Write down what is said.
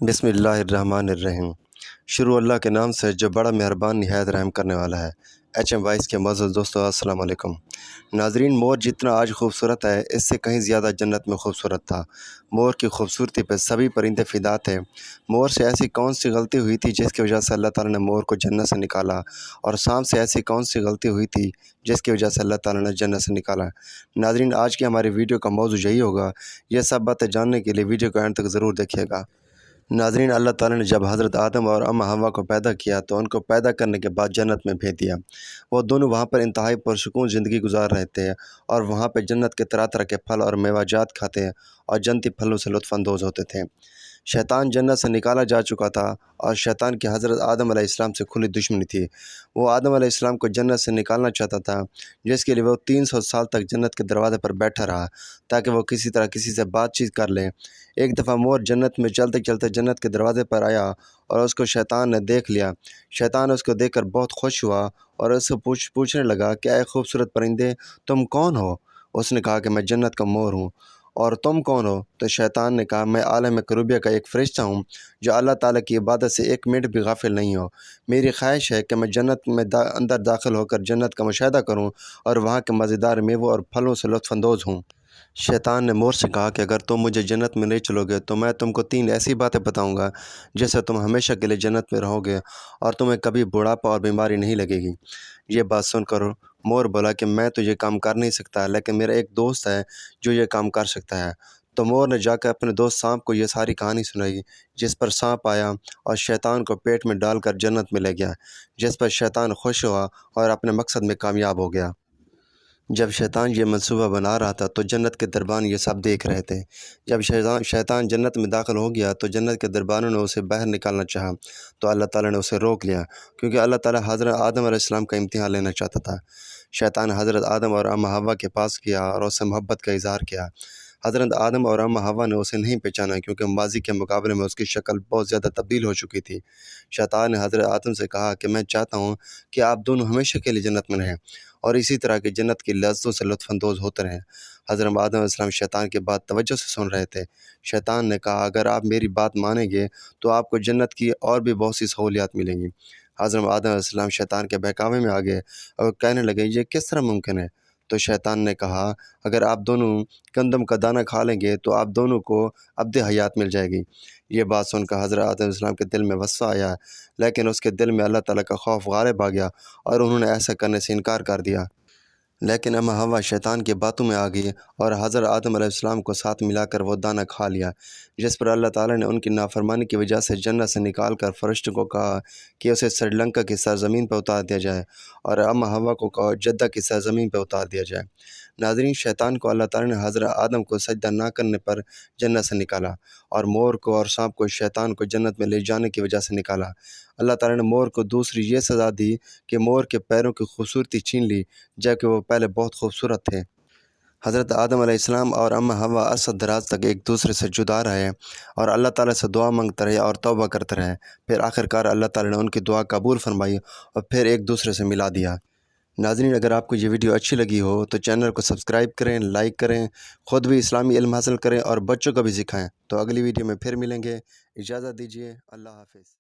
بسم اللہ الرحمن الرحیم۔ شروع اللہ کے نام سے جو بڑا مہربان نہایت رحم کرنے والا ہے۔ ایچ ایم وائس کے معزز دوستو، السلام علیکم۔ ناظرین، مور جتنا آج خوبصورت ہے اس سے کہیں زیادہ جنت میں خوبصورت تھا۔ مور کی خوبصورتی پہ سبھی پرندے فدا تھے۔ مور سے ایسی کون سی غلطی ہوئی تھی جس کی وجہ سے اللہ تعالیٰ نے مور کو جنت سے نکالا، اور سانپ سے ایسی کون سی غلطی ہوئی تھی جس کی وجہ سے اللہ تعالیٰ نے جنت سے نکالا۔ ناظرین، آج کی ہماری ویڈیو کا موضوع یہی ہوگا۔ یہ سب باتیں جاننے کے لیے ویڈیو کو اینڈ تک ضرور دیکھیے گا۔ ناظرین، اللہ تعالیٰ نے جب حضرت آدم اور ام حوا کو پیدا کیا تو ان کو پیدا کرنے کے بعد جنت میں بھیج دیا۔ وہ دونوں وہاں پر انتہائی پرسکون زندگی گزار رہے تھے، اور وہاں پہ جنت کے طرح طرح کے پھل اور میوہ جات کھاتے اور جنتی پھلوں سے لطف اندوز ہوتے تھے۔ شیطان جنت سے نکالا جا چکا تھا، اور شیطان کی حضرت آدم علیہ السلام سے کھلی دشمنی تھی۔ وہ آدم علیہ السلام کو جنت سے نکالنا چاہتا تھا، جس کے لیے وہ 300 سال تک جنت کے دروازے پر بیٹھا رہا تاکہ وہ کسی طرح کسی سے بات چیت کر لے۔ ایک دفعہ مور جنت میں چلتے چلتے جنت کے دروازے پر آیا، اور اس کو شیطان نے دیکھ لیا۔ شیطان اس کو دیکھ کر بہت خوش ہوا اور اس سے پوچھنے لگا کہ اے خوبصورت پرندے، تم کون ہو؟ اس نے کہا کہ میں جنت کا مور ہوں۔ اور تم کون ہو؟ تو شیطان نے کہا میں عالم کروبیہ کا ایک فرشتہ ہوں جو اللہ تعالیٰ کی عبادت سے ایک منٹ بھی غافل نہیں ہو۔ میری خواہش ہے کہ میں جنت میں اندر داخل ہو کر جنت کا مشاہدہ کروں اور وہاں کے مزیدار میووں اور پھلوں سے لطف اندوز ہوں۔ شیطان نے مور سے کہا کہ اگر تم مجھے جنت میں لے چلو گے تو میں تم کو 3 ایسی باتیں بتاؤں گا جس سے تم ہمیشہ کے لیے جنت میں رہو گے، اور تمہیں کبھی بڑھاپا اور بیماری نہیں لگے گی۔ یہ بات سن کر مور بولا کہ میں تو یہ کام کر نہیں سکتا، لیکن میرا ایک دوست ہے جو یہ کام کر سکتا ہے۔ تو مور نے جا کر اپنے دوست سانپ کو یہ ساری کہانی سنائی، جس پر سانپ آیا اور شیطان کو پیٹ میں ڈال کر جنت میں لے گیا، جس پر شیطان خوش ہوا اور اپنے مقصد میں کامیاب ہو گیا۔ جب شیطان یہ منصوبہ بنا رہا تھا تو جنت کے دربان یہ سب دیکھ رہے تھے۔ جب شیطان جنت میں داخل ہو گیا تو جنت کے دربانوں نے اسے باہر نکالنا چاہا، تو اللہ تعالیٰ نے اسے روک لیا، کیونکہ اللہ تعالیٰ حضرت آدم علیہ السلام کا امتحان لینا چاہتا تھا۔ شیطان حضرت آدم اور ام حوا کے پاس گیا اور اس سے محبت کا اظہار کیا۔ حضرت آدم اور ام حوا نے اسے نہیں پہچانا، کیونکہ ماضی کے مقابلے میں اس کی شکل بہت زیادہ تبدیل ہو چکی تھی۔ شیطان نے حضرت آدم سے کہا کہ میں چاہتا ہوں کہ آپ دونوں ہمیشہ کے لیے جنت میں رہیں اور اسی طرح کی جنت کی لذتوں سے لطف اندوز ہوتے رہیں۔ حضرت آدم علیہ السلام شیطان کی بات توجہ سے سن رہے تھے۔ شیطان نے کہا اگر آپ میری بات مانیں گے تو آپ کو جنت کی اور بھی بہت سی سہولیات ملیں گی۔ حضرت آدم علیہ السلام شیطان کے بہکاوے میں آ گئے اور کہنے لگے یہ کس طرح ممکن ہے؟ تو شیطان نے کہا اگر آپ دونوں گندم کا دانہ کھا لیں گے تو آپ دونوں کو ابد حیات مل جائے گی۔ یہ بات سن کر حضرت آدم علیہ السلام کے دل میں وسوسہ آیا، لیکن اس کے دل میں اللہ تعالیٰ کا خوف غالب آ گیا اور انہوں نے ایسا کرنے سے انکار کر دیا۔ لیکن ام حوا شیطان کی باتوں میں آ گئی اور حضرت آدم علیہ السلام کو ساتھ ملا کر وہ دانہ کھا لیا، جس پر اللہ تعالیٰ نے ان کی نافرمانی کی وجہ سے جنت سے نکال کر فرشتوں کو کہا کہ اسے سری لنکا کی سرزمین پہ اتار دیا جائے، اور ام حوا کو کہا جدہ کی سرزمین پہ اتار دیا جائے۔ ناظرین، شیطان کو اللہ تعالیٰ نے حضرت آدم کو سجدہ نہ کرنے پر جنت سے نکالا، اور مور کو اور سانپ کو شیطان کو جنت میں لے جانے کی وجہ سے نکالا۔ اللہ تعالیٰ نے مور کو دوسری یہ سزا دی کہ مور کے پیروں کی خوبصورتی چھین لی، جبکہ وہ پہلے بہت خوبصورت تھے۔ حضرت آدم علیہ السلام اور ام حوا عرصہ دراز تک ایک دوسرے سے جدا رہے اور اللہ تعالیٰ سے دعا مانگتے رہے اور توبہ کرتے رہے۔ پھر آخرکار اللہ تعالیٰ نے ان کی دعا قبول فرمائی اور پھر ایک دوسرے سے ملا دیا۔ ناظرین، اگر آپ کو یہ ویڈیو اچھی لگی ہو تو چینل کو سبسکرائب کریں، لائک کریں، خود بھی اسلامی علم حاصل کریں اور بچوں کو بھی سکھائیں۔ تو اگلی ویڈیو میں پھر ملیں گے، اجازت دیجیے، اللہ حافظ۔